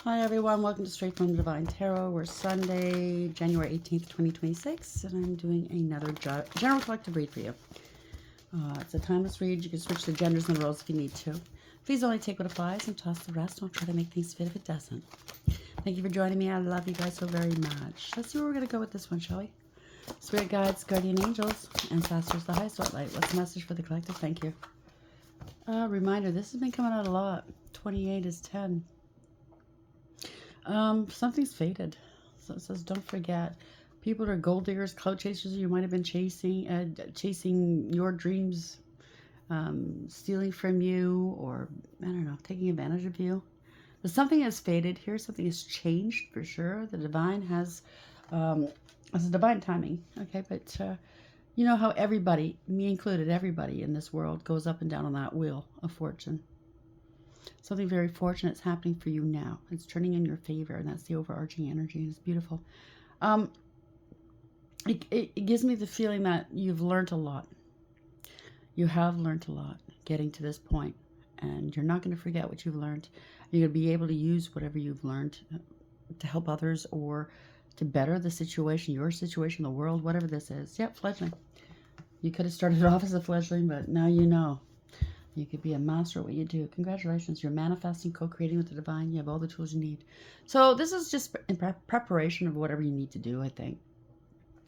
Hi everyone, welcome to Straight from the Divine Tarot. We're Sunday, January 18th, 2026, and I'm doing another general collective read for you. It's a timeless read. You can switch the genders and the roles if you need to. Please only take what applies and toss the rest. I'll try to make things fit if it doesn't. Thank you for joining me. I love you guys so very much. Let's see where we're going to go with this one, shall we? Spirit guides, guardian angels, ancestors, the highest light. What's the message for the collective? Thank you. Reminder, this has been coming out a lot. 28 is 10. Something's faded. So it says, don't forget. People are gold diggers, clout chasers. You might have been chasing your dreams, stealing from you, or, I don't know, taking advantage of you. But something has faded here. Something has changed for sure. The divine has, it's a divine timing. Okay, but you know how everybody, me included, everybody in this world goes up and down on that wheel of fortune. Something very fortunate is happening for you now. It's turning in your favor, and that's the overarching energy, and it's beautiful. It gives me the feeling that you've learned a lot. You have learned a lot getting to this point, and you're not going to forget what you've learned. You're going to be able to use whatever you've learned to help others or to better the situation, your situation, the world, whatever this is. Yep, fledgling. You could have started off as a fledgling, but now you know. You could be a master at what you do. Congratulations. You're manifesting, co-creating with the divine. You have all the tools you need. So this is just in preparation of whatever you need to do, I think.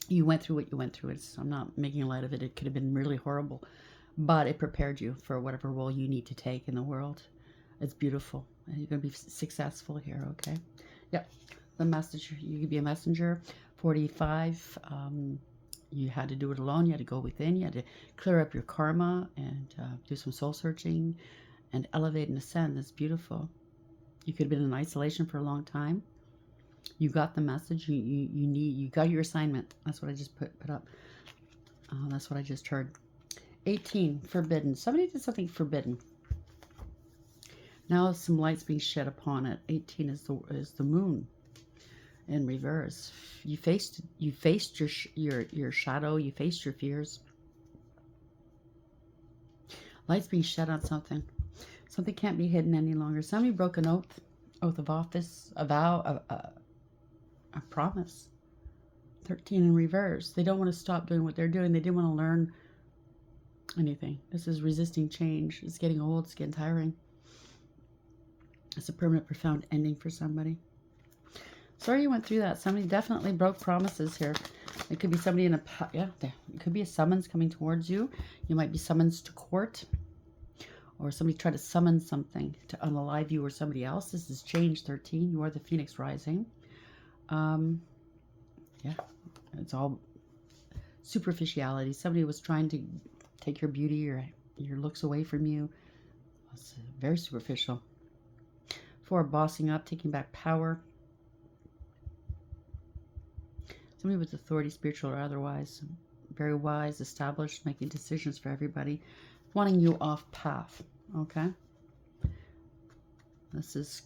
You went through what you went through. I'm not making light of it. It could have been really horrible. But it prepared you for whatever role you need to take in the world. It's beautiful. You're going to be successful here, okay? Yep. The message, you could be a messenger. 45. You had to do it alone. You had to go within. You had to clear up your karma and do some soul searching and elevate and ascend. That's beautiful. You could have been in isolation for a long time. You got the message. You got your assignment. That's what I just put up. That's what I just heard. 18, forbidden. Somebody did something forbidden. Now some light's being shed upon it. 18 is the moon. In reverse, you faced your shadow. You faced your fears. Light's being shed on something. Something can't be hidden any longer. Somebody broke an oath of office, a vow, a promise. 13 in reverse. They don't want to stop doing what they're doing. They didn't want to learn anything. This is resisting change. It's getting old. It's getting tiring. It's a permanent, profound ending for somebody. Sorry you went through that. Somebody definitely broke promises here. It could be somebody in a, yeah, there. It could be a summons coming towards you. You might be summoned to court. Or somebody tried to summon something to unalive you or somebody else. This is change 13. You are the phoenix rising. Yeah, it's all superficiality. Somebody was trying to take your beauty or your looks away from you. It's very superficial. 4, bossing up, taking back power. Somebody with authority, spiritual or otherwise, very wise, established, making decisions for everybody, wanting you off path, okay? This is,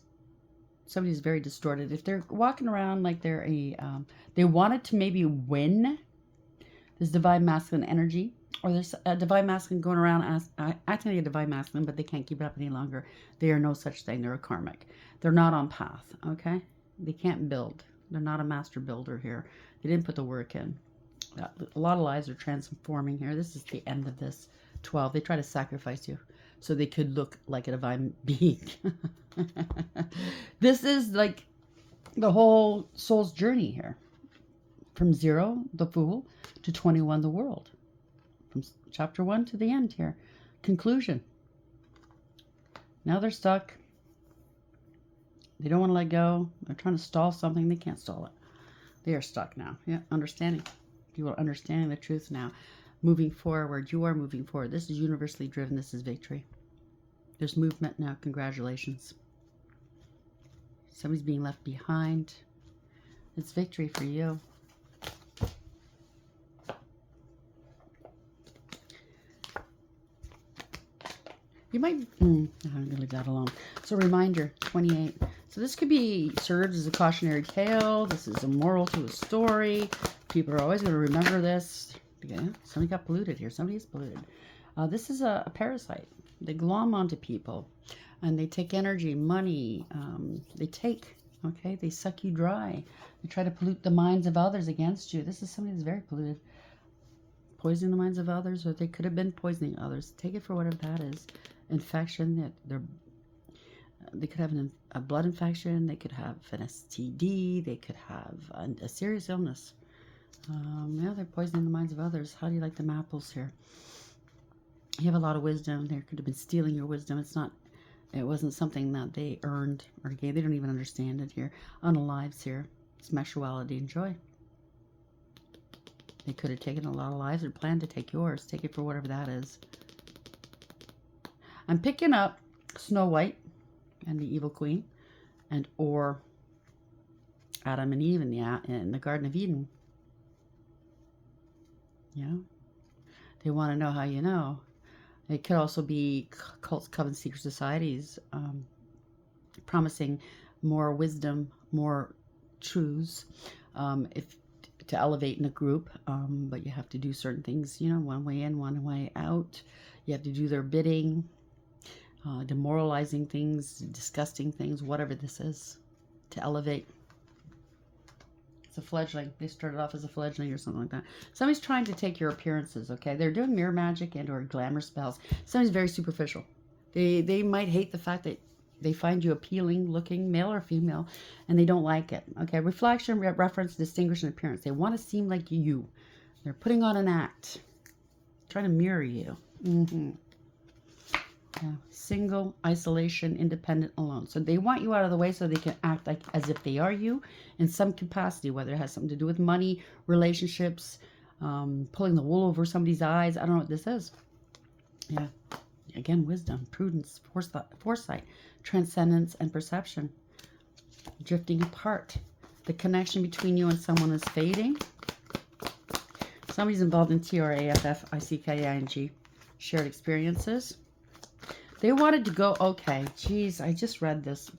somebody's very distorted. If they're walking around like they're they wanted to maybe win this divine masculine energy, or there's a divine masculine going around acting like a divine masculine, but they can't keep it up any longer. They are no such thing. They're a karmic. They're not on path, okay? They can't build. They're not a master builder here. They didn't put the work in. A lot of lives are transforming here. This is the end of this 12. They try to sacrifice you so they could look like a divine being. This is like the whole soul's journey here. From 0, the fool, to 21, the world. From chapter 1 to the end here. Conclusion. Now they're stuck. They don't want to let go. They're trying to stall something. They can't stall it. They are stuck now. Yeah, understanding. You are understanding the truth now. Moving forward. You are moving forward. This is universally driven. This is victory. There's movement now. Congratulations. Somebody's being left behind. It's victory for you. You might, I'm going to leave that alone. So reminder, 28. So this could be served as a cautionary tale. This is a moral to a story. People are always going to remember this. Again, somebody got polluted here. Somebody is polluted. This is a parasite. They glom onto people. And they take energy, money. They take Okay, they suck you dry. They try to pollute the minds of others against you. This is somebody that's very polluted. Poisoning the minds of others, or they could have been poisoning others. Take it for whatever that is. Infection, they could have a blood infection. They could have an STD. They could have a serious illness. Yeah, they're poisoning the minds of others. How do you like them apples here? You have a lot of wisdom. They could have been stealing your wisdom. It wasn't something that they earned or gave. They don't even understand it here. Unalives here. Sexuality and joy. They could have taken a lot of lives or planned to take yours. Take it for whatever that is. I'm picking up Snow White and the Evil Queen, or Adam and Eve in the Garden of Eden. Yeah. They want to know how you know. It could also be cults, covens, secret societies, promising more wisdom, more truths, to elevate in a group. But you have to do certain things, one way in, one way out. You have to do their bidding, demoralizing things, disgusting things, whatever this is, to elevate. It's a fledgling. They started off as a fledgling or something like that. Somebody's trying to take your appearances, okay? They're doing mirror magic and or glamour spells. Somebody's very superficial. They might hate the fact that they find you appealing looking, male or female, and they don't like it. Okay, reflection, reference, distinguish, and appearance. They want to seem like you. They're putting on an act. Trying to mirror you. Yeah. Single, isolation, independent, alone. So they want you out of the way so they can act like as if they are you in some capacity, whether it has something to do with money, relationships, pulling the wool over somebody's eyes. I don't know what this is. Yeah. Again, wisdom, prudence, foresight, transcendence, and perception. Drifting apart. The connection between you and someone is fading. Somebody's involved in TRAFFICKING. Shared experiences. They wanted to go, okay, geez, I just read this.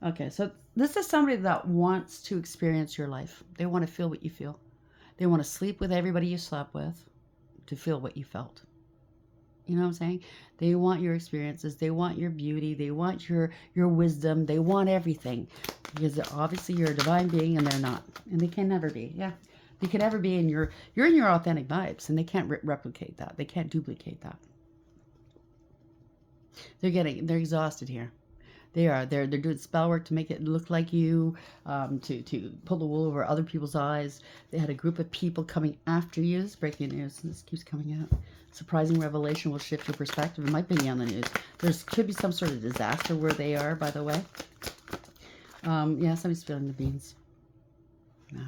Okay, so this is somebody that wants to experience your life. They want to feel what you feel. They want to sleep with everybody you slept with to feel what you felt. You know what I'm saying? They want your experiences. They want your beauty. They want your wisdom. They want everything. Because obviously you're a divine being and they're not. And they can never be. Yeah. They can never be in you're in your authentic vibes, and they can't replicate that. They can't duplicate that. They're exhausted here. They're doing spell work to make it look like you, to pull the wool over other people's eyes. They had a group of people coming after you. This is breaking news. This keeps coming out. Surprising revelation will shift your perspective. It might be on the news. Could be some sort of disaster where they are, by the way. Yeah, somebody's spilling the beans. Yeah.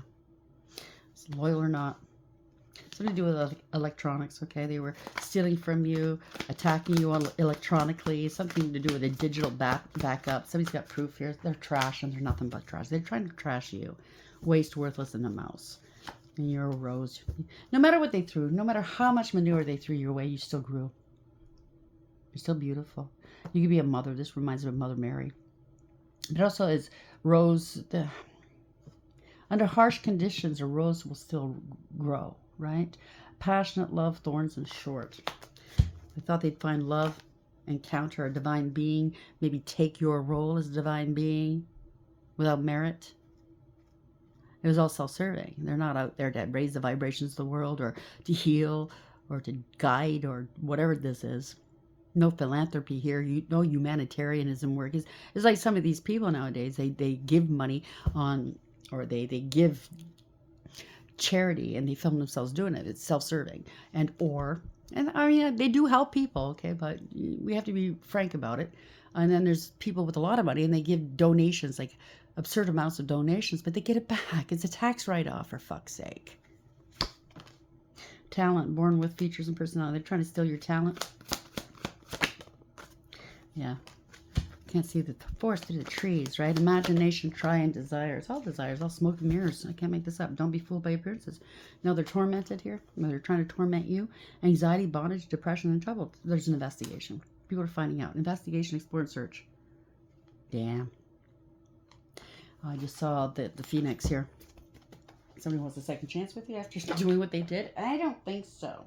It's loyal or not. Something to do with electronics, okay? They were stealing from you, attacking you electronically, something to do with a digital backup. Somebody's got proof here. They're trash, and they're nothing but trash. They're trying to trash you. Waste, worthless, and a mouse. And you're a rose. No matter what they threw, no matter how much manure they threw your way, you still grew. You're still beautiful. You could be a mother. This reminds me of Mother Mary. It also is rose. Under harsh conditions, a rose will still grow. Right? Passionate love, thorns, and short. They thought they'd find love, encounter a divine being, maybe take your role as a divine being without merit. It was all self-serving. They're not out there to raise the vibrations of the world or to heal or to guide or whatever this is. No philanthropy here. No humanitarianism work. It's like some of these people nowadays, they give money on, or they give charity and they film themselves doing it. It's self-serving. And I mean, they do help people, okay, but we have to be frank about it. And then there's people with a lot of money and they give donations, like absurd amounts of donations, but they get it back. It's a tax write-off, for fuck's sake. Talent, born with features and personality. They're trying to steal your talent. Yeah. Can't see the forest through the trees, right? Imagination, try, and desires. All desires, all smoke and mirrors. I can't make this up. Don't be fooled by appearances. No, they're tormented here. No, they're trying to torment you. Anxiety, bondage, depression, and trouble. There's an investigation. People are finding out. Investigation, explore, and search. Damn. I just saw the Phoenix here. Somebody wants a second chance with you after doing what they did? I don't think so.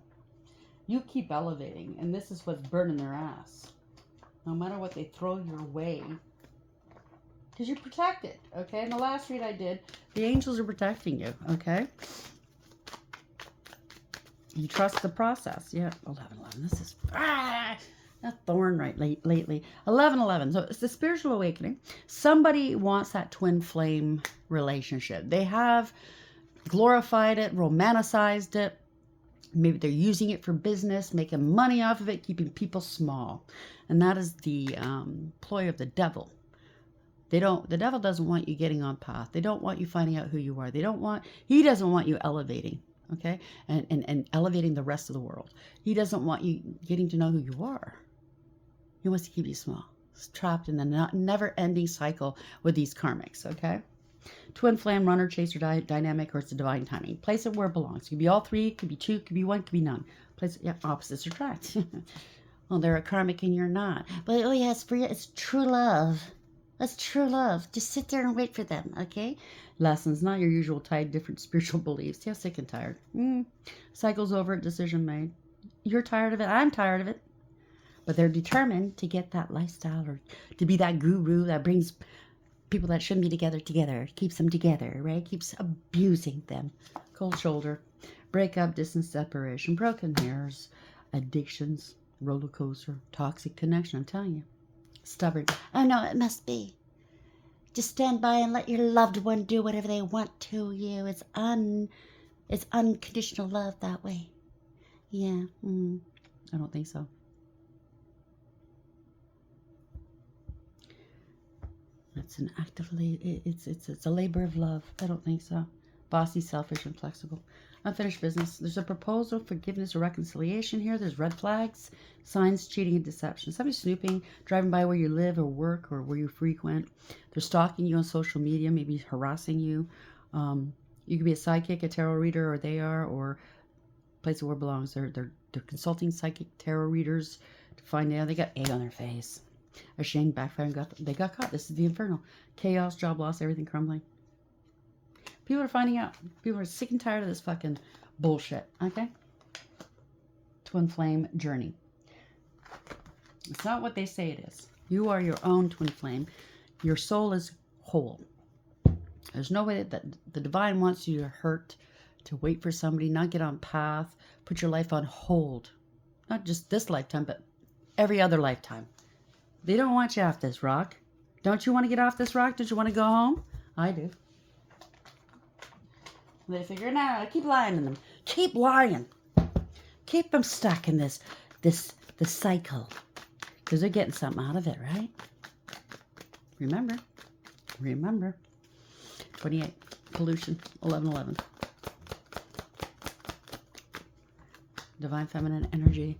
You keep elevating, and this is what's burning their ass. No matter what they throw your way, Because you're protected, okay? In the last read I did, the angels are protecting you, okay? You trust the process. Yeah, 11:11. This is a thorn lately. 11:11. So it's the spiritual awakening. Somebody wants that twin flame relationship. They have glorified it, romanticized it. Maybe they're using it for business, making money off of it, keeping people small. And that is the ploy of the devil. The devil doesn't want you getting on path. They don't want you finding out who you are. He doesn't want you elevating, okay? And elevating the rest of the world. He doesn't want you getting to know who you are. He wants to keep you small. It's trapped in a never-ending cycle with these karmics, okay? Twin flame, runner, chaser, dynamic, or it's the divine timing. Place it where it belongs. It could be all three, it could be two, it could be one, it could be none. Place it, yeah, opposites attract. Well, they're a karmic and you're not. But oh yes, for you, it's true love. That's true love. Just sit there and wait for them, okay? Lessons, not your usual type, different spiritual beliefs. Yeah, sick and tired. Cycle's over, decision made. You're tired of it. I'm tired of it. But they're determined to get that lifestyle or to be that guru that brings people that shouldn't be together, keeps them together, right? Keeps abusing them. Cold shoulder, breakup, distance, separation, broken mirrors, addictions, roller coaster, toxic connection. I'm telling you. Stubborn. Oh no, it must be. Just stand by and let your loved one do whatever they want to you. It's unconditional love that way. Yeah. I don't think so. It's an actively. It's a labor of love. I don't think so. Bossy, selfish, and flexible. Unfinished business. There's a proposal, forgiveness, or reconciliation here. There's red flags, signs, cheating, and deception. Somebody snooping, driving by where you live or work or where you frequent. They're stalking you on social media, maybe harassing you. You could be a psychic, a tarot reader, or they are, or place where it belongs. They're consulting psychic tarot readers to find out. They got A on their face. Ashamed, backfiring, they got caught. This is the infernal. Chaos, job loss, everything crumbling. People are finding out. People are sick and tired of this fucking bullshit. Okay? Twin flame journey. It's not what they say it is. You are your own twin flame. Your soul is whole. There's no way that the divine wants you to hurt, to wait for somebody, not get on path, put your life on hold. Not just this lifetime, but every other lifetime. They don't want you off this rock. Don't you want to get off this rock? Don't you want to go home? I do. They figure, nah, keep lying to them. Keep lying. Keep them stuck in this cycle. Because they're getting something out of it, right? Remember. 28. Pollution. 11:11. Divine feminine energy.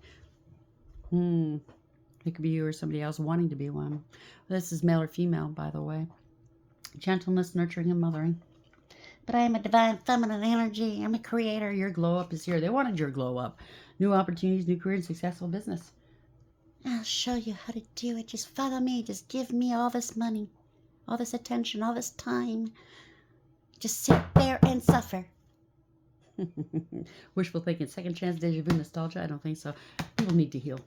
It could be you or somebody else wanting to be one. This is male or female, by the way. Gentleness, nurturing, and mothering. But I am a divine feminine energy. I'm a creator. Your glow up is here. They wanted your glow up. New opportunities, new career, and successful business. I'll show you how to do it. Just follow me. Just give me all this money, all this attention, all this time. Just sit there and suffer. Wishful thinking, second chance, deja vu, nostalgia. I don't think so. People need to heal.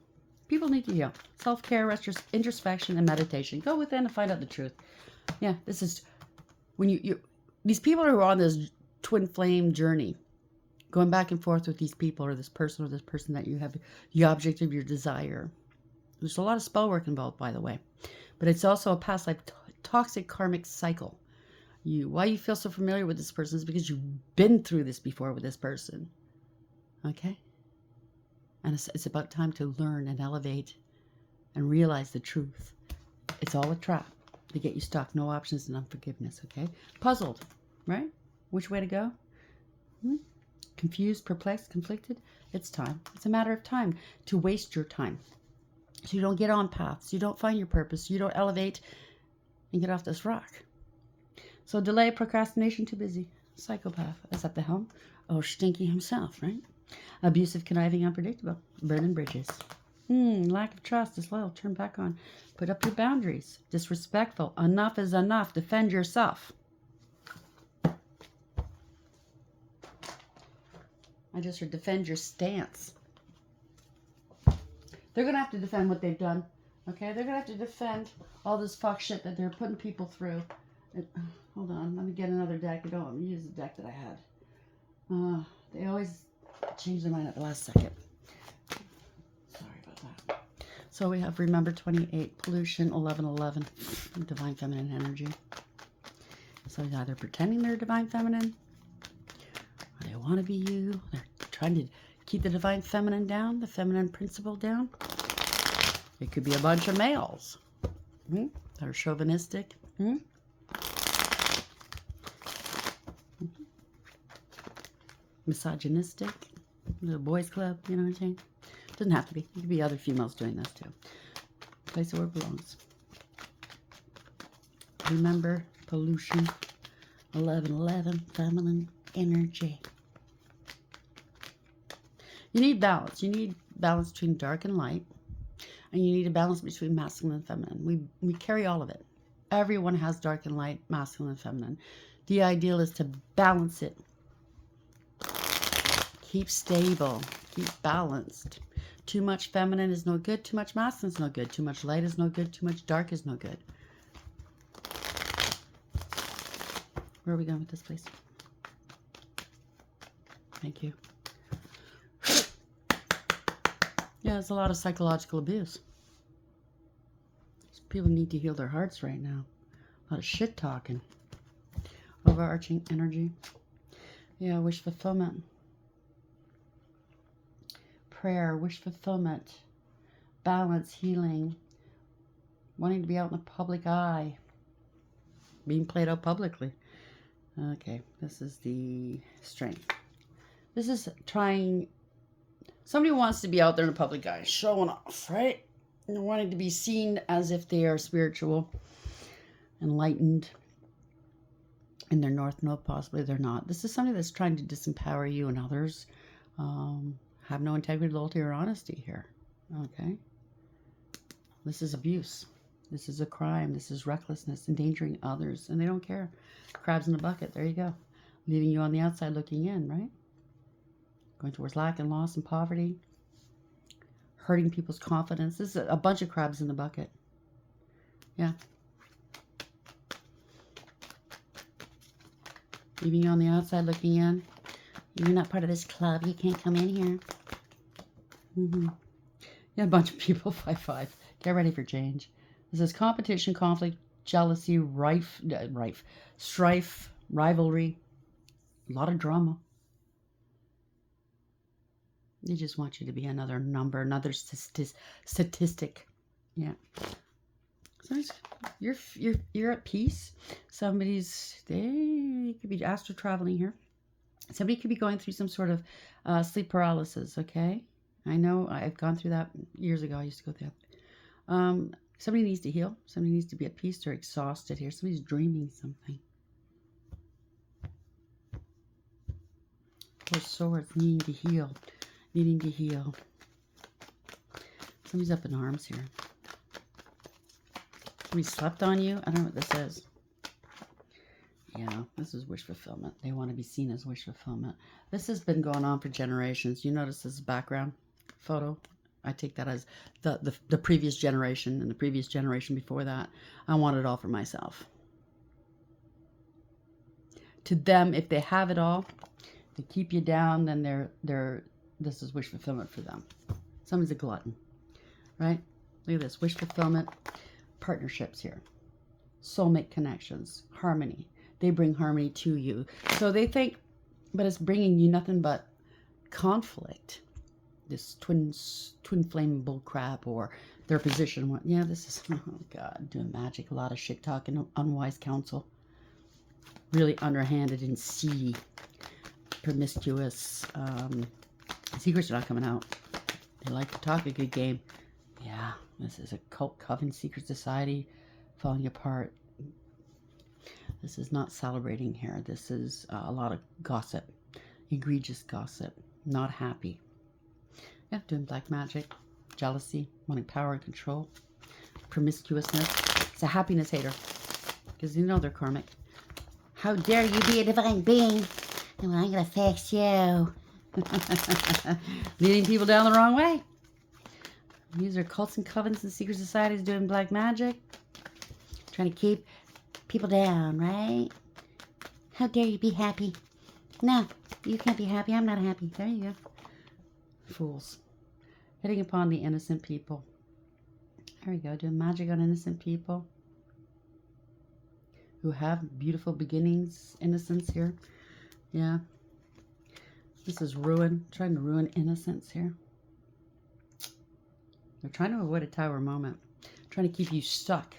People need to heal. Self-care, introspection, and meditation. Go within and find out the truth. Yeah, this is when you these people are on this twin flame journey, going back and forth with these people or this person that you have the object of your desire. There's a lot of spell work involved, by the way, but it's also a past life toxic karmic cycle. Why you feel so familiar with this person is because you've been through this before with this person. Okay? And it's about time to learn and elevate and realize the truth. It's all a trap to get you stuck. No options and unforgiveness, okay? Puzzled, right? Which way to go? Confused, perplexed, conflicted? It's time. It's a matter of time to waste your time. So you don't get on paths. You don't find your purpose. You don't elevate and get off this rock. So delay, procrastination, too busy. Psychopath is at the helm. Oh, Stinky himself, right? Abusive, conniving, unpredictable. Burning bridges. Lack of trust, disloyal, turn back on. Put up your boundaries. Disrespectful. Enough is enough. Defend yourself. I just heard defend your stance. They're going to have to defend what they've done. Okay, they're going to have to defend all this fuck shit that they're putting people through. Hold on, let me get another deck. I don't want to use the deck that I had. They always change their mind at the last second. Sorry about that. So we have Remember 28, Pollution 1111, Divine Feminine Energy. So he's either pretending they're Divine Feminine, or they want to be you. They're trying to keep the Divine Feminine down, the feminine principle down. It could be a bunch of males that are chauvinistic. Misogynistic. The boys club, you know what I'm saying? Doesn't have to be. It could be other females doing this too. Place it where it belongs. Remember, pollution, 1111, feminine energy. You need balance. You need balance between dark and light. And you need a balance between masculine and feminine. We carry all of it. Everyone has dark and light, masculine and feminine. The ideal is to balance it. Keep stable. Keep balanced. Too much feminine is no good. Too much masculine is no good. Too much light is no good. Too much dark is no good. Where are we going with this, please? Thank you. Yeah, there's a lot of psychological abuse. People need to heal their hearts right now. A lot of shit talking. Overarching energy. Yeah, wish fulfillment. Prayer, wish fulfillment. Balance, healing. Wanting to be out in the public eye. Being played out publicly. Okay, this is the strength. This is trying... Somebody wants to be out there in the public eye, showing off, right? And they're wanting to be seen as if they are spiritual, enlightened, in their north node. Possibly they're not. This is somebody that's trying to disempower you and others. Have no integrity, loyalty, or honesty here. Okay? This is abuse. This is a crime. This is recklessness, endangering others, and they don't care. Crabs in the bucket. There you go. Leaving you on the outside looking in, right? Going towards lack and loss and poverty. Hurting people's confidence. This is a bunch of crabs in the bucket. Yeah. Leaving you on the outside looking in. You're not part of this club. You can't come in here. Yeah, a bunch of people. 5-5. Get ready for change. This is competition, conflict, jealousy, strife, rivalry. A lot of drama. They just want you to be another number, another statistic. Yeah. So you're at peace. They could be astral traveling here. Somebody could be going through some sort of sleep paralysis. Okay, I know I've gone through that years ago. I used to go through that. Somebody needs to heal. Somebody needs to be at peace. They're exhausted here. Somebody's dreaming something. Four Swords, needing to heal. Needing to heal. Somebody's up in arms here. Somebody slept on you? I don't know what this is. Yeah, this is wish fulfillment. They want to be seen as wish fulfillment. This has been going on for generations. You notice this background photo? I take that as the previous generation and the previous generation before that. I want it all for myself. To them, if they have it all, they keep you down, then this is wish fulfillment for them. Somebody's a glutton, right? Look at this, wish fulfillment, partnerships here, soulmate connections, harmony. They bring harmony to you. So they think, but it's bringing you nothing but conflict. This twin flame bull crap, or their position. Yeah, this is, oh God, doing magic. A lot of shit talking, unwise counsel. Really underhanded and seedy, promiscuous. Secrets are not coming out. They like to talk a good game. Yeah, this is a cult, coven, secret society falling apart. This is not celebrating here. This is a lot of gossip, egregious gossip, not happy. Yeah, doing black magic, jealousy, wanting power and control, promiscuousness. It's a happiness hater because you know they're karmic. How dare you be a divine being? Well, I'm going to fix you. Leading people down the wrong way. These are cults and covens and secret societies doing black magic. Trying to keep people down, right? How dare you be happy? No, you can't be happy. I'm not happy. There you go. Fools. Hitting upon the innocent people. There we go. Doing magic on innocent people who have beautiful beginnings. Innocence here. Yeah. This is ruin. Trying to ruin innocence here. They're trying to avoid a tower moment. Trying to keep you stuck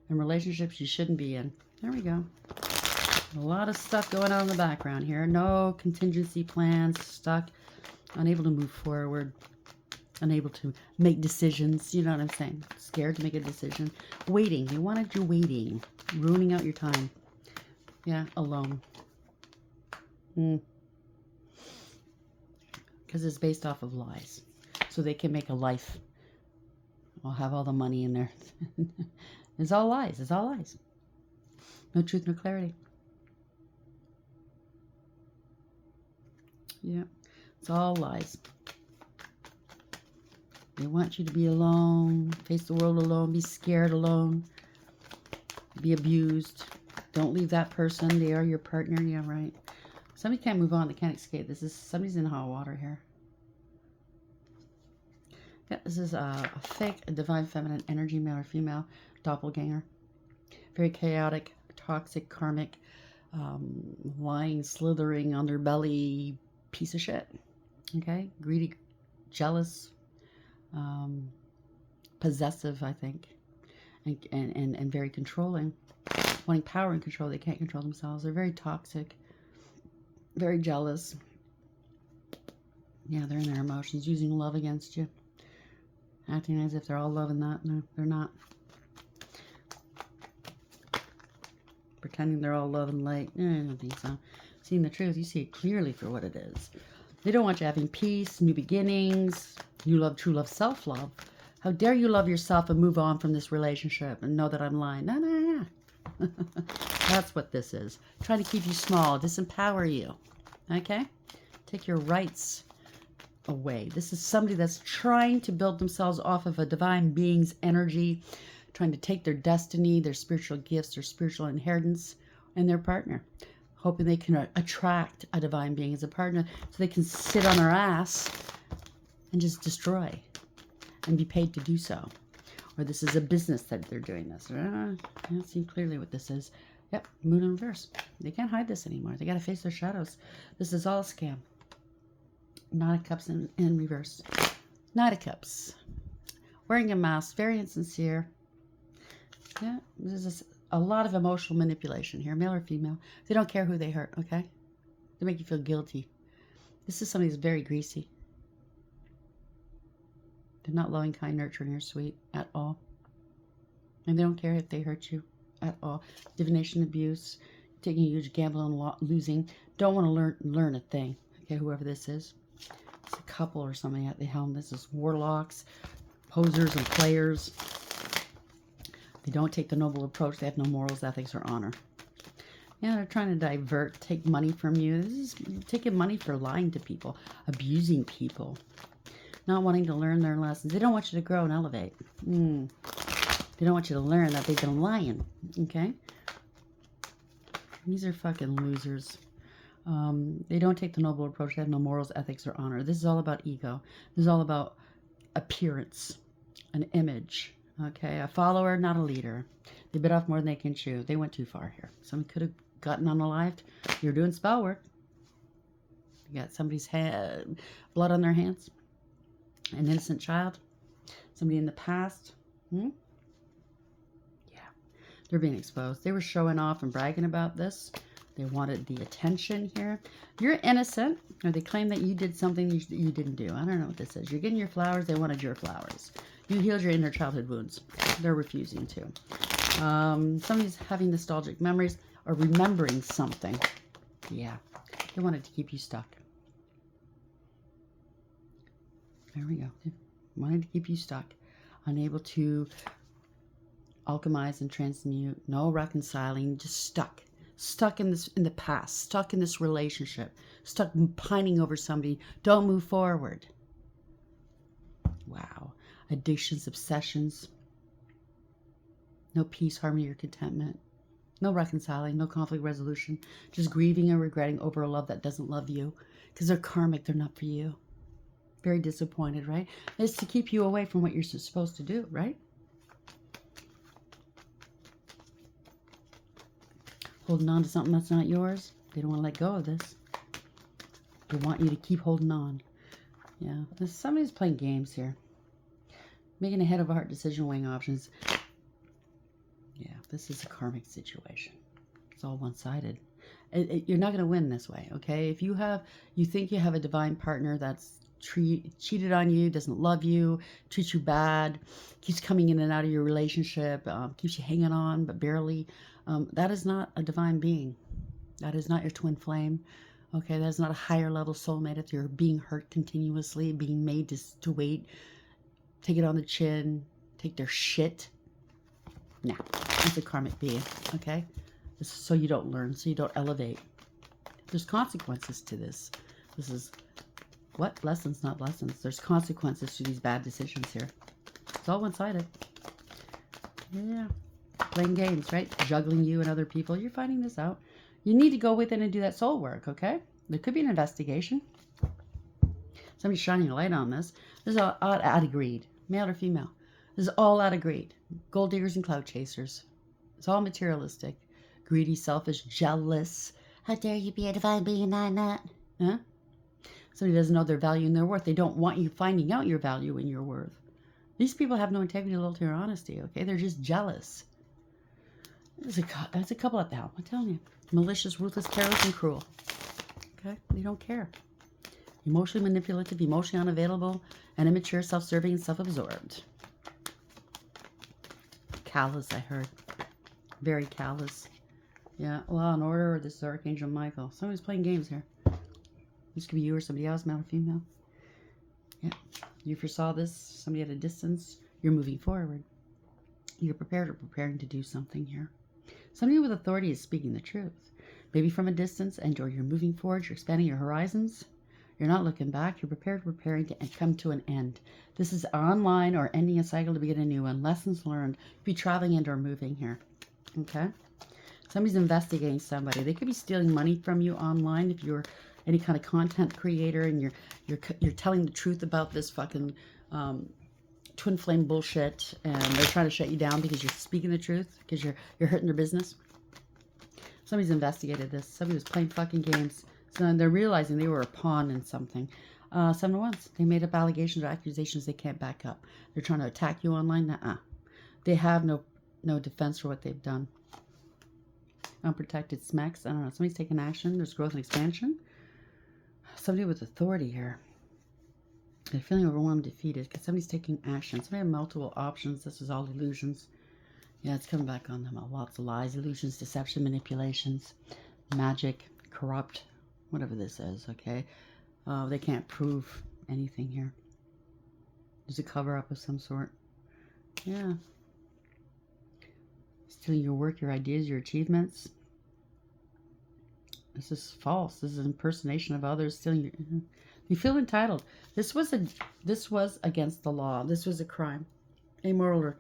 in relationships you shouldn't be in. There we go. A lot of stuff going on in the background here. No contingency plans. Stuck. Unable to move forward. Unable to make decisions. You know what I'm saying? Scared to make a decision. Waiting. They wanted you waiting. Ruining out your time. Yeah, alone. Because it's based off of lies. So they can make a life. I'll have all the money in there. It's all lies. It's all lies. No truth, no clarity. Yeah. It's all lies. They want you to be alone. Face the world alone. Be scared alone. Be abused. Don't leave that person. They are your partner. Yeah, right. Somebody can't move on. They can't escape. Somebody's in hot water here. Yeah, this is a divine feminine energy, male or female, doppelganger. Very chaotic, toxic, karmic, lying, slithering on their belly, piece of shit. Okay? Greedy, jealous, possessive, I think, and very controlling. Wanting power and control. They can't control themselves. They're very toxic, very jealous. Yeah, they're in their emotions, using love against you. Acting as if they're all loving that. No, they're not. Pretending they're all love and light. I don't think so. Seeing the truth, you see it clearly for what it is. They don't want you having peace, new beginnings, new love, true love, self-love. How dare you love yourself and move on from this relationship and know that I'm lying. No, no, no. That's what this is. Trying to keep you small, disempower you. Okay? Take your rights away. This is somebody that's trying to build themselves off of a divine being's energy, trying to take their destiny, their spiritual gifts, their spiritual inheritance, and their partner, hoping they can attract a divine being as a partner so they can sit on their ass and just destroy and be paid to do so. Or this is a business that they're doing this. I don't see clearly what this is. Yep, moon in reverse. They can't hide this anymore. They got to face their shadows. This is all a scam. Knight of Cups in reverse. Knight of Cups. Wearing a mask. Very insincere. Yeah, this is a lot of emotional manipulation here. Male or female. They don't care who they hurt, okay? They make you feel guilty. This is somebody who's very greasy. They're not loving, kind, nurturing, or sweet at all. And they don't care if they hurt you at all. Divination, abuse. Taking a huge gamble on losing. Don't want to learn a thing. Okay, whoever this is. It's a couple or something at the helm. This is warlocks, posers, and players. They don't take the noble approach. They have no morals, ethics, or honor. Yeah, they're trying to divert, take money from you. This is taking money for lying to people, abusing people, not wanting to learn their lessons. They don't want you to grow and elevate. They don't want you to learn that they've been lying. Okay? These are fucking losers. They don't take the noble approach. They have no morals, ethics, or honor. This is all about ego. This is all about appearance, an image. Okay, a follower, not a leader. They bit off more than they can chew. They went too far here. Someone could have gotten unalived. You're doing spell work. You got somebody's blood on their hands. An innocent child. Somebody in the past. Yeah. They're being exposed. They were showing off and bragging about this. They wanted the attention here. You're innocent, or they claim that you did something you didn't do. I don't know what this is. You're getting your flowers. They wanted your flowers. You healed your inner childhood wounds. They're refusing to. Somebody's having nostalgic memories or remembering something. Yeah. They wanted to keep you stuck. There we go. They wanted to keep you stuck. Unable to alchemize and transmute. No reconciling. Just stuck. Stuck in the past, stuck in this relationship, stuck pining over somebody. Don't move forward. Wow. addictions, obsessions. No peace, harmony, or contentment. No reconciling, no conflict resolution. Just grieving and regretting over a love that doesn't love you. Because they're karmic, they're not for you. Very disappointed, right? It's to keep you away from what you're supposed to do, right? Holding on to something that's not yours. They don't want to let go of this. They want you to keep holding on. Yeah, somebody's playing games here. Making a head over heart decision, weighing options. Yeah, this is a karmic situation. It's all one-sided. You're not going to win this way, okay? If you think you have a divine partner that's cheated on you, doesn't love you, treats you bad, keeps coming in and out of your relationship, keeps you hanging on but barely, that is not a divine being. That is not your twin flame. Okay, that is not a higher level soulmate. If you're being hurt continuously, being made to wait, take it on the chin, take their shit. No, that's a karmic being, okay? This is so you don't learn, so you don't elevate. There's consequences to this. This is, what? Lessons, not lessons. There's consequences to these bad decisions here. It's all one-sided. Yeah. Playing games, right? Juggling you and other people. You're finding this out. You need to go within and do that soul work, okay? There could be an investigation. Somebody's shining a light on this. This is all out of greed. Male or female. This is all out of greed. Gold diggers and cloud chasers. It's all materialistic. Greedy, selfish, jealous. How dare you be a divine being and I'm not? Huh? Somebody doesn't know their value and their worth. They don't want you finding out your value and your worth. These people have no integrity, loyalty, or honesty, okay? They're just jealous. That's a couple at the helm, I'm telling you. Malicious, ruthless, careless, and cruel. Okay? They don't care. Emotionally manipulative, emotionally unavailable, and immature, self-serving, and self-absorbed. Callous, I heard. Very callous. Yeah, law and order, this is Archangel Michael. Somebody's playing games here. This could be you or somebody else, male or female. Yeah. You foresaw this, somebody at a distance. You're moving forward. You're prepared or preparing to do something here. Somebody with authority is speaking the truth. Maybe from a distance, or you're moving forward, you're expanding your horizons. You're not looking back. You're prepared, preparing to come to an end. This is online or ending a cycle to begin a new one. Lessons learned. You'd be traveling and or moving here. Okay? Somebody's investigating somebody. They could be stealing money from you online if you're any kind of content creator and you're telling the truth about this fucking twin flame bullshit, and they're trying to shut you down because you're speaking the truth, because you're hurting their business. Somebody's investigated this. Somebody was playing fucking games. So they're realizing they were a pawn in something. 7 to 1s. They made up allegations or accusations they can't back up. They're trying to attack you online. Nuh-uh. They have no defense for what they've done. Unprotected smacks. I don't know. Somebody's taking action. There's growth and expansion. Somebody with authority here. They're feeling overwhelmed, defeated, because somebody's taking action. Somebody has multiple options. This is all illusions. Yeah, it's coming back on them. Lots of lies, illusions, deception, manipulations, magic, corrupt, whatever this is, okay? They can't prove anything here. There's a cover-up of some sort. Yeah. Stealing your work, your ideas, your achievements. This is false. This is an impersonation of others. Stealing your... You feel entitled. This was against the law. This was a crime. Immoral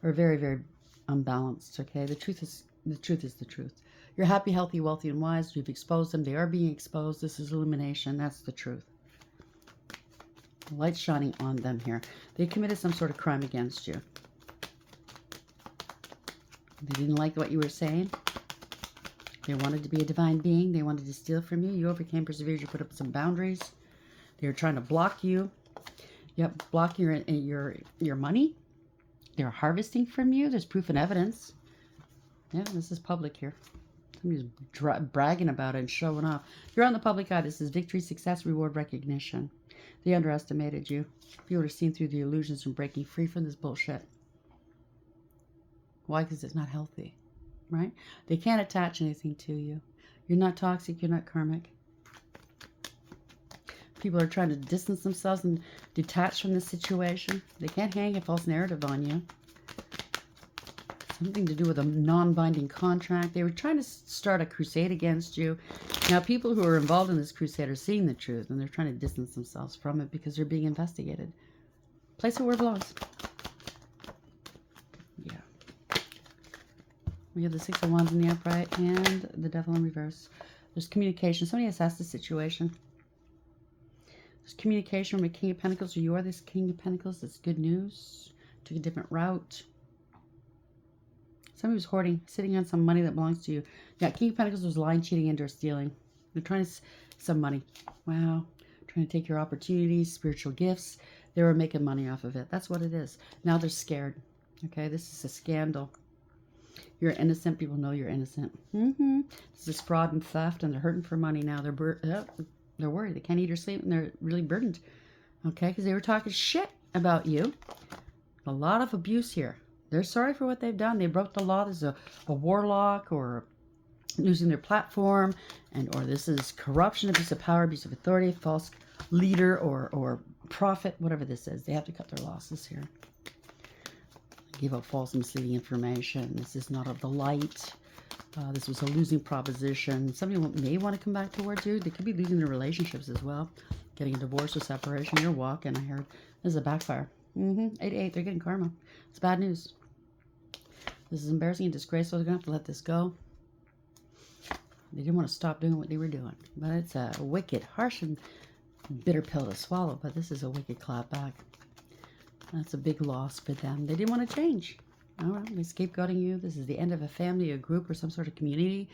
or very, very unbalanced, okay? The truth is the truth. You're happy, healthy, wealthy, and wise. You've exposed them. They are being exposed. This is illumination. That's the truth. The light's shining on them here. They committed some sort of crime against you. They didn't like what you were saying. They wanted to be a divine being. They wanted to steal from you. You overcame, persevered. You put up some boundaries. They were trying to block you. Yep, block your money. They're harvesting from you. There's proof and evidence. Yeah, this is public here. Somebody's bragging about it and showing off. You're on the public eye. This is victory, success, reward, recognition. They underestimated you. You would have seen through the illusions and breaking free from this bullshit. Why? Because it's not healthy, right? They can't attach anything to you. You're not toxic. You're not karmic. People are trying to distance themselves and detach from the situation. They can't hang a false narrative on you. Something to do with a non-binding contract. They were trying to start a crusade against you. Now, people who are involved in this crusade are seeing the truth, and they're trying to distance themselves from it because they're being investigated. Place it where it belongs. We have the Six of Wands in the upright and the Devil in reverse. There's communication. Somebody assessed the situation. There's communication with King of Pentacles, or you are this King of Pentacles. That's good news. Took a different route. Somebody was hoarding, sitting on some money that belongs to you. Yeah, King of Pentacles was lying, cheating, and or stealing. They're trying to some money. Wow. Trying to take your opportunities, spiritual gifts. They were making money off of it. That's what it is. Now they're scared. Okay, this is a scandal. You're innocent. People know you're innocent. This is fraud and theft, and they're hurting for money now. They're worried. They can't eat or sleep, and they're really burdened. Okay, because they were talking shit about you. A lot of abuse here. They're sorry for what they've done. They broke the law. This is a warlock, or losing their platform, or this is corruption, abuse of power, abuse of authority, false leader, or prophet, whatever this is. They have to cut their losses here. Give out false misleading information. This is not of the light. This was a losing proposition. Somebody may want to come back towards you. They could be losing their relationships as well. Getting a divorce or separation. You're walking, I heard. This is a backfire. 8-8. They're getting karma. It's bad news. This is embarrassing and disgraceful. They're going to have to let this go. They didn't want to stop doing what they were doing. But it's a wicked, harsh, and bitter pill to swallow. But this is a wicked clapback. That's a big loss for them. They didn't want to change. All right, they're scapegoating you. This is the end of a family, a group, or some sort of community.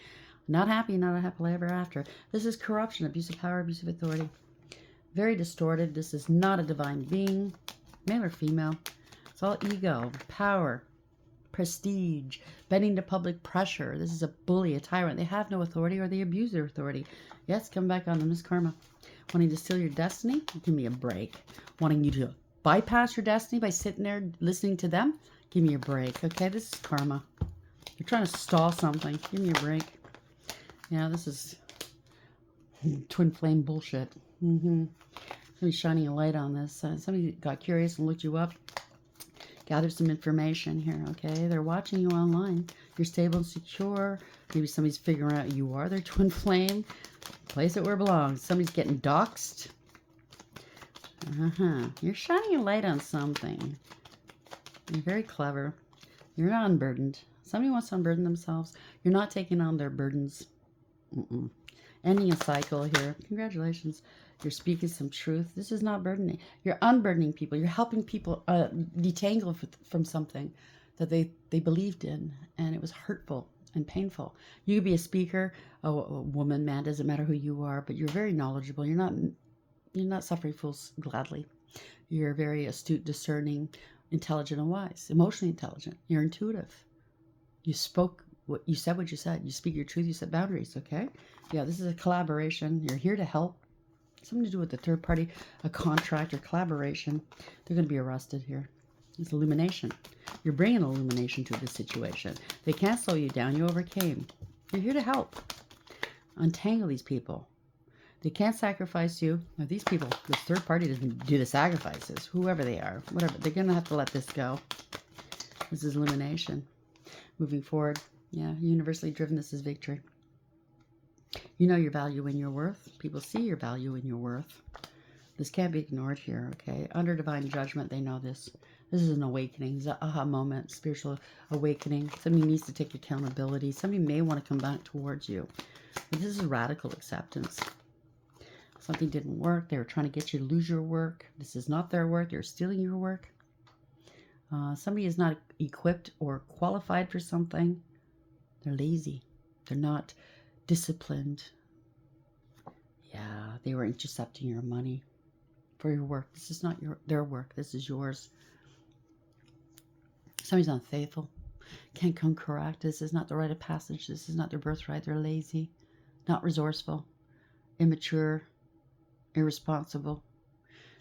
Not happy, not a happily ever after. This is corruption, abuse of power, abuse of authority. Very distorted. This is not a divine being, male or female. It's all ego, power, prestige, bending to public pressure. This is a bully, a tyrant. They have no authority, or they abuse their authority. Yes, come back on them. This karma. Wanting to steal your destiny? Give me a break. Wanting you to bypass your destiny by sitting there listening to them? Give me a break. Okay, this is karma. You're trying to stall something. Give me a break. Yeah, this is twin flame bullshit. Somebody's shining a light on this. Somebody got curious and looked you up. Gather some information here, okay? They're watching you online. You're stable and secure. Maybe somebody's figuring out you are their twin flame. Place it where it belongs. Somebody's getting doxxed. You're shining a light on something. You're very clever. You're not unburdened. Somebody wants to unburden themselves. You're not taking on their burdens. Ending a cycle here. Congratulations. You're speaking some truth. This is not burdening. You're unburdening people. You're helping people detangle from something that they believed in, and it was hurtful and painful. You could be a speaker, a woman, man, doesn't matter who you are, but you're very knowledgeable. You're not suffering fools gladly. You're very astute, discerning, intelligent, and wise. Emotionally intelligent. You're intuitive. You spoke what you said. You speak your truth. You set boundaries. Okay. Yeah. This is a collaboration. You're here to help. Something to do with the third party, a contract or collaboration. They're going to be arrested here. It's illumination. You're bringing illumination to this situation. They can't slow you down. You overcame. You're here to help. Untangle these people. They can't sacrifice you. Now, these people, this third party doesn't do the sacrifices. Whoever they are, whatever. They're going to have to let this go. This is illumination. Moving forward. Yeah, universally driven. This is victory. You know your value and your worth. People see your value and your worth. This can't be ignored here, okay? Under divine judgment, they know this. This is an awakening. It's an aha moment, spiritual awakening. Somebody needs to take accountability. Somebody may want to come back towards you. But this is radical acceptance. Something didn't work. They were trying to get you to lose your work. This is not their work. They're stealing your work. Somebody is not equipped or qualified for something. They're lazy. They're not disciplined. Yeah, they were intercepting your money for your work. This is not their work. This is yours. Somebody's unfaithful. Can't come correct. This is not the rite of passage. This is not their birthright. They're lazy. Not resourceful. Immature. Irresponsible.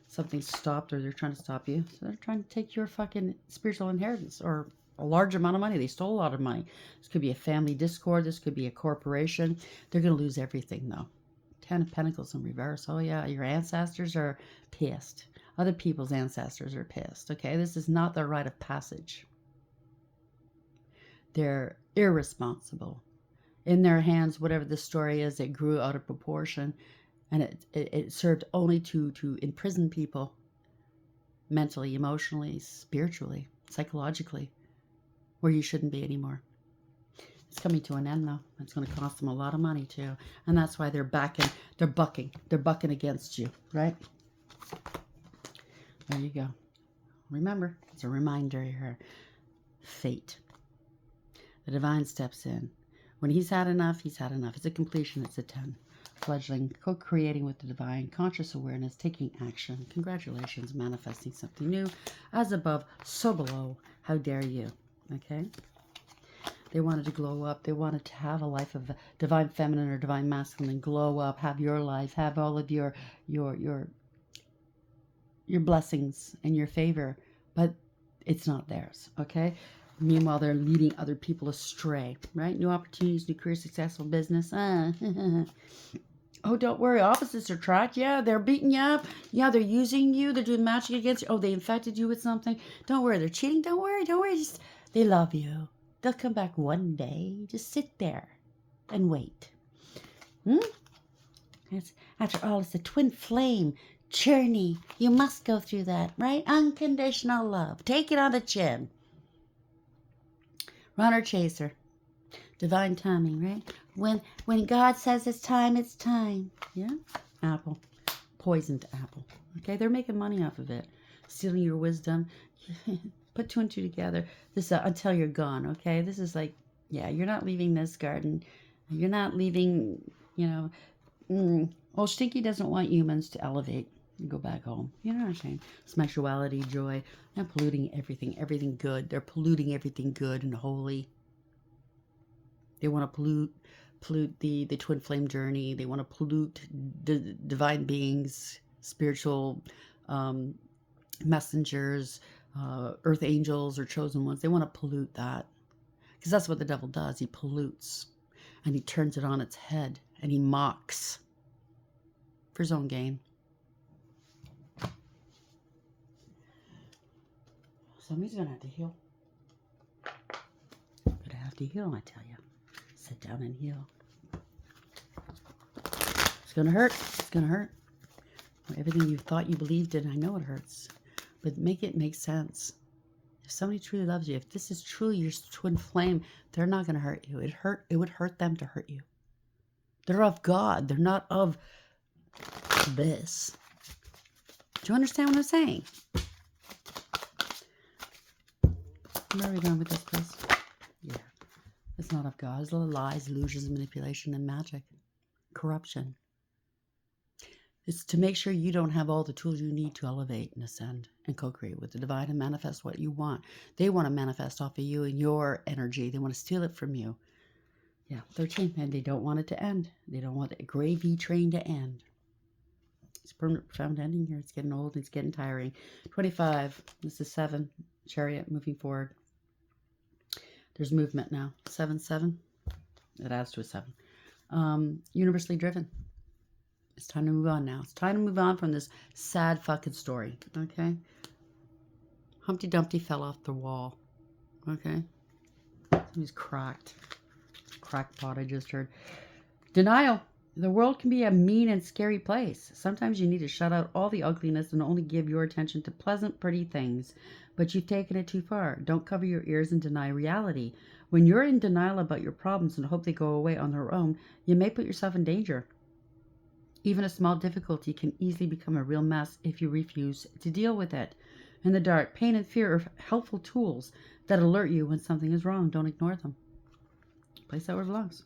Something's stopped, or they're trying to stop you. So they're trying to take your fucking spiritual inheritance, or a large amount of money. They stole a lot of money. This could be a family discord. This could be a corporation. They're going to lose everything, though. 10 of Pentacles in reverse. Oh, yeah. Your ancestors are pissed. Other people's ancestors are pissed. Okay. This is not their rite of passage. They're irresponsible. In their hands, whatever the story is, it grew out of proportion. And it served only to imprison people mentally, emotionally, spiritually, psychologically, where you shouldn't be anymore. coming to an end, though. It's going to cost them a lot of money, too. And that's why they're backing. They're bucking. They're bucking against you, right? There you go. Remember, it's a reminder here. Fate. The divine steps in. When he's had enough, he's had enough. It's a completion. It's a 10. Fledgling, co-creating with the divine, conscious awareness, taking action. Congratulations, manifesting something new. As above, so below. How dare you? Okay? They wanted to glow up. They wanted to have a life of divine feminine or divine masculine. Glow up. Have your life. Have all of your blessings and your favor. But it's not theirs. Okay? Meanwhile, they're leading other people astray, right? New opportunities, new career, successful business. Oh, don't worry. Opposites are tracked. Yeah, they're beating you up. Yeah, they're using you. They're doing magic against you. Oh, they infected you with something. Don't worry. They're cheating. Don't worry. Don't worry. Just, they love you. They'll come back one day. Just sit there and wait. After all, it's a twin flame journey. You must go through that, right? Unconditional love. Take it on the chin. Runner chaser. Divine timing, right? When God says it's time, it's time. Yeah? Apple. Poisoned apple. Okay? They're making money off of it. Stealing your wisdom. Put 2 and 2 together. This until you're gone, okay? This is like, yeah, you're not leaving this garden. You're not leaving, Well, Stinky doesn't want humans to elevate and go back home. You know what I'm saying? Sexuality, joy. They're polluting everything good. They're polluting everything good and holy. They want to pollute the twin flame journey. They want to pollute the divine beings, spiritual messengers, earth angels or chosen ones. They want to pollute that. Because that's what the devil does. He pollutes. And he turns it on its head. And he mocks. For his own gain. Somebody's going to have to heal. Going to have to heal, I tell you. Sit down and heal. It's going to hurt. It's going to hurt. Everything you thought you believed in, I know it hurts. But make it make sense. If somebody truly loves you, if this is truly your twin flame, they're not going to hurt you. It would hurt them to hurt you. They're of God. They're not of this. Do you understand what I'm saying? Where are we going with this, please? Yeah. It's not of God. It's lies, illusions, manipulation, and magic. Corruption. It's to make sure you don't have all the tools you need to elevate and ascend and co-create with the divine and manifest what you want. They want to manifest off of you and your energy. They want to steal it from you. Yeah, 13. And they don't want it to end. They don't want the gravy train to end. It's a permanent, profound ending here. It's getting old. It's getting tiring. 25. This is 7. Chariot moving forward. There's movement now. 7, 7. It adds to a 7. Universally driven. It's time to move on now. It's time to move on from this sad fucking story. Okay? Humpty Dumpty fell off the wall. Okay? Somebody's cracked. Crackpot, I just heard. Denial. The world can be a mean and scary place. Sometimes you need to shut out all the ugliness and only give your attention to pleasant, pretty things. But you've taken it too far. Don't cover your ears and deny reality. When you're in denial about your problems and hope they go away on their own, you may put yourself in danger. Even a small difficulty can easily become a real mess if you refuse to deal with it. In the dark, pain and fear are helpful tools that alert you when something is wrong. Don't ignore them. Place that where it belongs.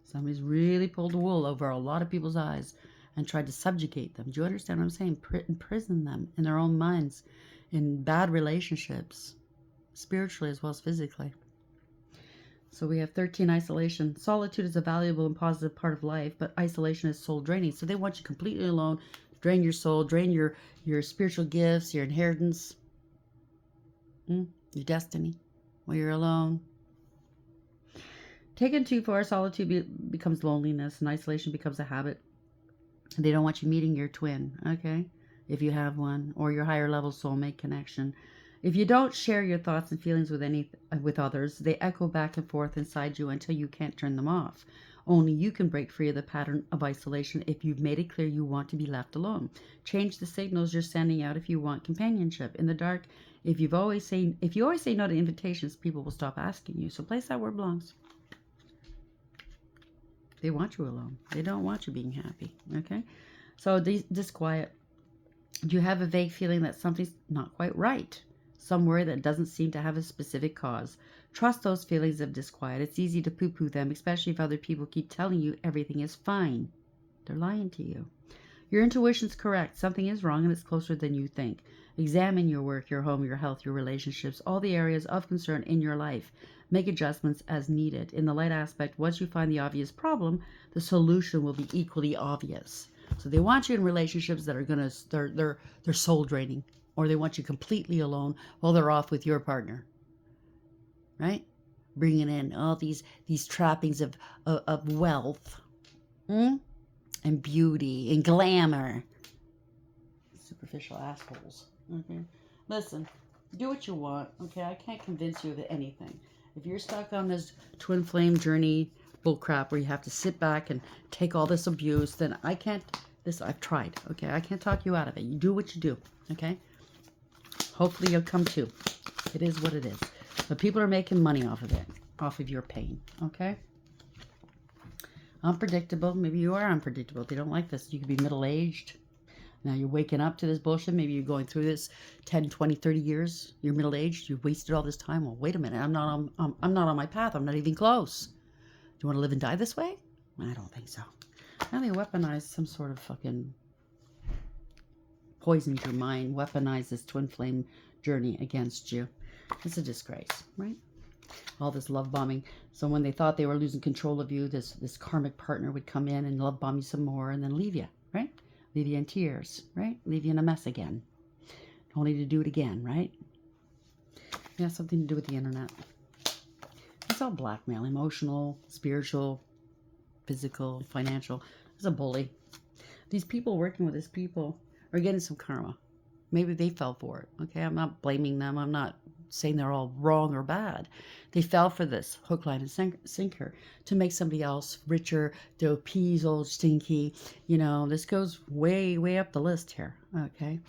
Somebody's really pulled the wool over a lot of people's eyes and tried to subjugate them. Do you understand what I'm saying? Imprison them in their own minds, in bad relationships, spiritually as well as physically. So we have 13, isolation. Solitude is a valuable and positive part of life, but isolation is soul draining. So they want you completely alone, drain your soul, drain your spiritual gifts, your inheritance, your destiny, while you're alone. Taken too far, solitude becomes loneliness, and isolation becomes a habit. They don't want you meeting your twin, okay? If you have one, or your higher level soulmate connection. If you don't share your thoughts and feelings with others, they echo back and forth inside you until you can't turn them off. Only you can break free of the pattern of isolation if you've made it clear you want to be left alone. Change the signals you're sending out if you want companionship. In the dark, if you always say no to invitations, people will stop asking you. So place that where it belongs. They want you alone. They don't want you being happy. Okay? So disquiet. You have a vague feeling that something's not quite right. Some worry that doesn't seem to have a specific cause. Trust those feelings of disquiet. It's easy to poo-poo them, especially if other people keep telling you everything is fine. They're lying to you. Your intuition's correct. Something is wrong and it's closer than you think. Examine your work, your home, your health, your relationships, all the areas of concern in your life. Make adjustments as needed. In the light aspect, once you find the obvious problem, the solution will be equally obvious. So they want you in relationships that are going to, they're soul draining, or they want you completely alone while they're off with your partner. Right? Bringing in all these trappings of wealth. And beauty and glamour. Superficial assholes. Okay. Listen, do what you want. Okay, I can't convince you of anything. If you're stuck on this twin flame journey bullcrap where you have to sit back and take all this abuse, then I can't. I've tried. Okay, I can't talk you out of it. You do what you do. Okay. Hopefully you'll come to. It is what it is. But people are making money off of it, off of your pain. Okay. Unpredictable. Maybe you are unpredictable. They don't like this. You could be middle-aged. Now you're waking up to this bullshit. Maybe you're going through this 10, 20, 30 years. You're middle-aged. You've wasted all this time. Well, wait a minute. I'm not on my path. I'm not even close. Do you want to live and die this way? I don't think so. Now they weaponize some sort of fucking poisoned your mind. Weaponize this twin flame journey against you. It's a disgrace, right? All this love bombing. So when they thought they were losing control of you, this karmic partner would come in and love bomb you some more and then leave you, right? Leave you in tears, right? Leave you in a mess again. Only to do it again, right? Yeah, something to do with the internet. It's all blackmail, emotional, spiritual, physical, financial. It's a bully. These people working with these people are getting some karma. Maybe they fell for it. Okay, I'm not blaming them. I'm not saying they're all wrong or bad. They fell for this hook, line, and sinker to make somebody else richer, to appease old stinky. You know, this goes way, way up the list here. Okay.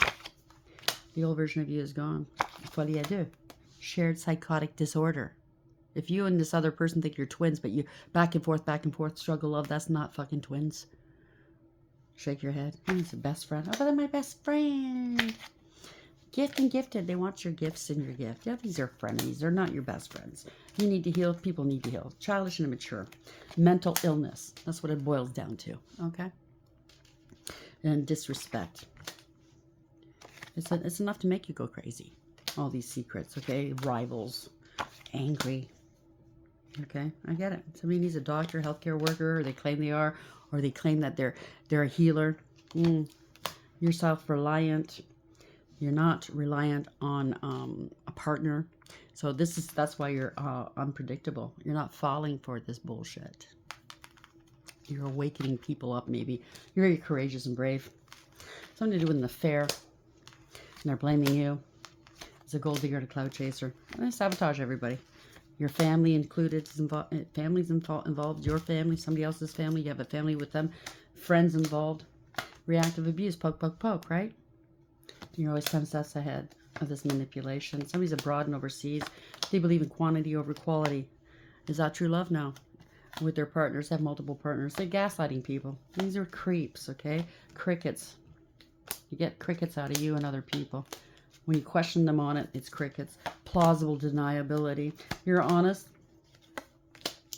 The old version of you is gone. Folie à deux. Shared psychotic disorder. If you and this other person think you're twins, but you back and forth, struggle love, that's not fucking twins. Shake your head. He's a best friend. Oh, but they're my best friend. Gift and gifted. They want your gifts and your gift. Yeah, these are frenemies. They're not your best friends. You need to heal. People need to heal. Childish and immature. Mental illness. That's what it boils down to. Okay? And disrespect. It's enough to make you go crazy. All these secrets, okay? Rivals. Angry. Okay? I get it. Somebody needs a doctor, healthcare worker, or they claim they are, or they claim that they're a healer. You're self-reliant. You're not reliant on a partner. So that's why you're unpredictable. You're not falling for this bullshit. You're awakening people up, maybe. You're very courageous and brave. Something to do with an affair. And they're blaming you. It's a gold digger and a cloud chaser. They sabotage everybody. Your family included. Families involved. Your family, somebody else's family. You have a family with them. Friends involved. Reactive abuse. Poke, poke, poke, right? You're always 10 steps ahead of this manipulation. Somebody's abroad and overseas. They believe in quantity over quality. Is that true love? No. With their partners, have multiple partners. They're gaslighting people. These are creeps, okay? Crickets. You get crickets out of you and other people. When you question them on it, it's crickets. Plausible deniability. You're honest.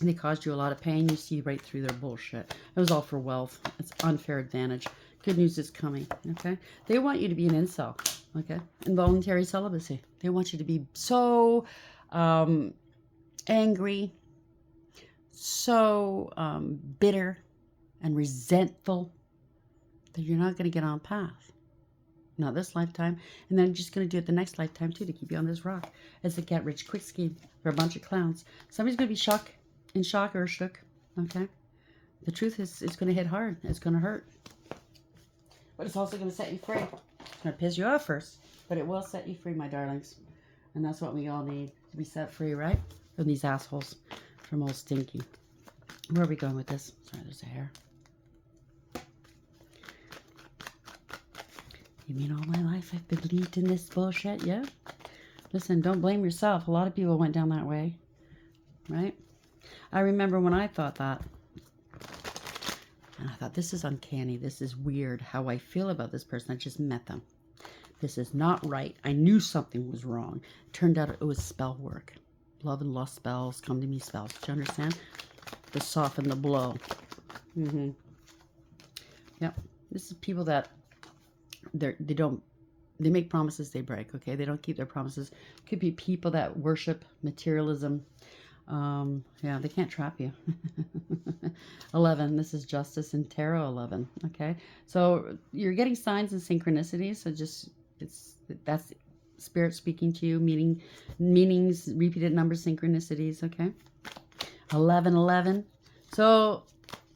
They caused you a lot of pain. You see right through their bullshit. It was all for wealth. It's unfair advantage. Good news is coming, okay? They want you to be an incel, okay? Involuntary celibacy. They want you to be so angry, so bitter and resentful that you're not going to get on path. Not this lifetime. And then just going to do it the next lifetime, too, to keep you on this rock. It's a get-rich-quick scheme for a bunch of clowns. Somebody's going to be in shock or shook, okay? The truth is, it's going to hit hard. It's going to hurt. But it's also going to set you free. It's going to piss you off first, but it will set you free, my darlings. And that's what we all need, to be set free, right? From these assholes, from old Stinky. Where are we going with this? Sorry, there's a hair. You mean all my life I've believed in this bullshit? Yeah? Listen, don't blame yourself. A lot of people went down that way, right? I remember when I thought that. And I thought, this is uncanny. This is weird how I feel about this person. I just met them. This is not right. I knew something was wrong. Turned out it was spell work. Love and lust spells, come to me spells. Do you understand? To soften the blow. Yep. This is people that they make promises they break, okay? They don't keep their promises. Could be people that worship materialism. Yeah, they can't trap you. 11, this is justice and tarot 11, okay? So you're getting signs and synchronicities. So that's spirit speaking to you, meanings, repeated numbers, synchronicities, okay? 11. So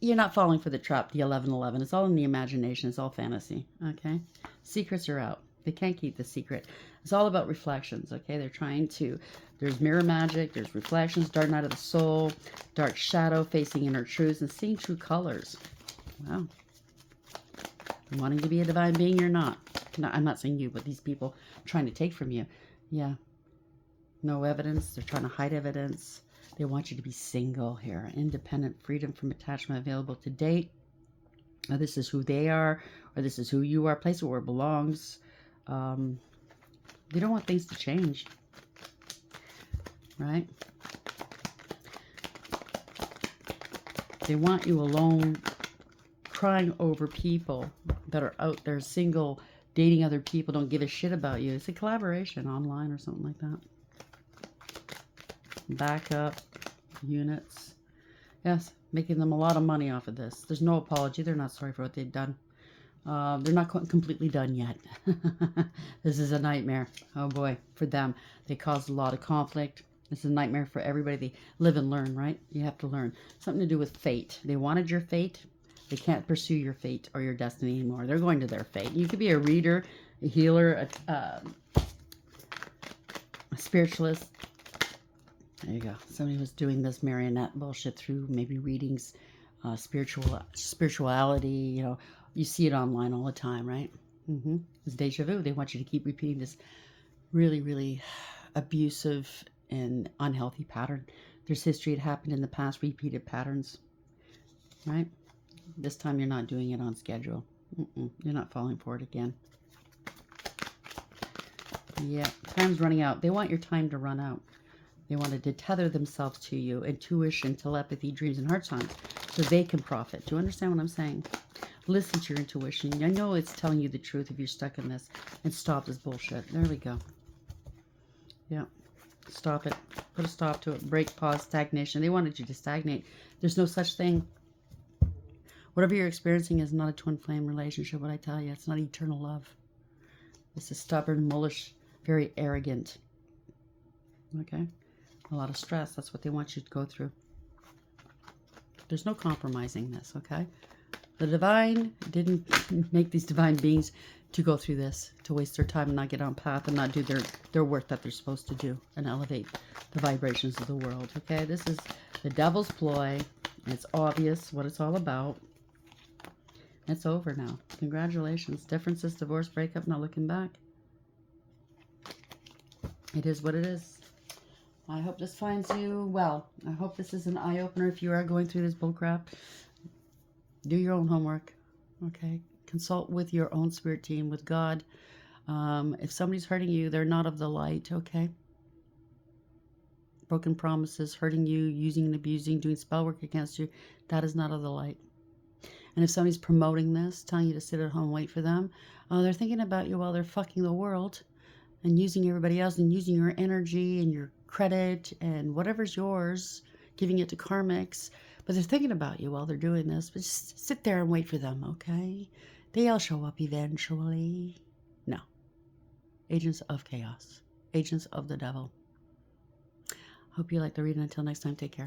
you're not falling for the trap, the 11. It's all in the imagination. It's all fantasy, okay? Secrets are out. They can't keep the secret. It's all about reflections, okay? They're trying to, there's mirror magic, there's reflections, dark night of the soul, dark shadow, facing inner truths, and seeing true colors. Wow. Wanting to be a divine being, you're not. I'm not saying you, but these people trying to take from you. Yeah. No evidence. They're trying to hide evidence. They want you to be single here. Independent, freedom from attachment available to date. Or this is who they are, or this is who you are. Place it where it belongs. They don't want things to change. Right? They want you alone, crying over people that are out there single, dating other people, don't give a shit about you. It's a collaboration online or something like that. Backup units. Yes, making them a lot of money off of this. There's no apology. They're not sorry for what they've done. They're not completely done yet. This is a nightmare. Oh boy, for them. They caused a lot of conflict. This is a nightmare for everybody. They live and learn, right? You have to learn. Something to do with fate. They wanted your fate. They can't pursue your fate or your destiny anymore. They're going to their fate. You could be a reader, a healer, a spiritualist. There you go. Somebody was doing this marionette bullshit through maybe readings, spirituality. You know, you see it online all the time, right? It's deja vu. They want you to keep repeating this really, really abusive and unhealthy pattern. There's history. It happened in the past. Repeated patterns, right? This time you're not doing it on schedule. You're not falling for it again. Yeah, time's running out. They want your time to run out. They wanted to tether themselves to you, intuition, telepathy, dreams, and heart signs, so they can profit. Do you understand what I'm saying? Listen to your intuition. I know it's telling you the truth if you're stuck in this, and stop this bullshit. There we go. Yeah, stop it. Put a stop to it. Break, pause, stagnation. They wanted you to stagnate. There's no such thing. Whatever you're experiencing is not a twin flame relationship, what I tell you. It's not eternal love. This is stubborn, mullish, very arrogant. Okay? A lot of stress. That's what they want you to go through. There's no compromising this, okay? The divine didn't make these divine beings to go through this, to waste their time and not get on path and not do their work that they're supposed to do and elevate the vibrations of the world, okay? This is the devil's ploy. It's obvious what it's all about. It's over now. Congratulations. Differences, divorce, breakup, not looking back. It is what it is. I hope this finds you well. I hope this is an eye-opener if you are going through this bullcrap. Do your own homework. Okay? Consult with your own spirit team, with God. If somebody's hurting you, they're not of the light, okay? Broken promises, hurting you, using and abusing, doing spell work against you, that is not of the light. And if somebody's promoting this, telling you to sit at home and wait for them, they're thinking about you while they're fucking the world and using everybody else and using your energy and your credit and whatever's yours, giving it to karmics. But they're thinking about you while they're doing this. But just sit there and wait for them, okay? They'll show up eventually. No. Agents of chaos. Agents of the devil. Hope you like the reading. Until next time, take care.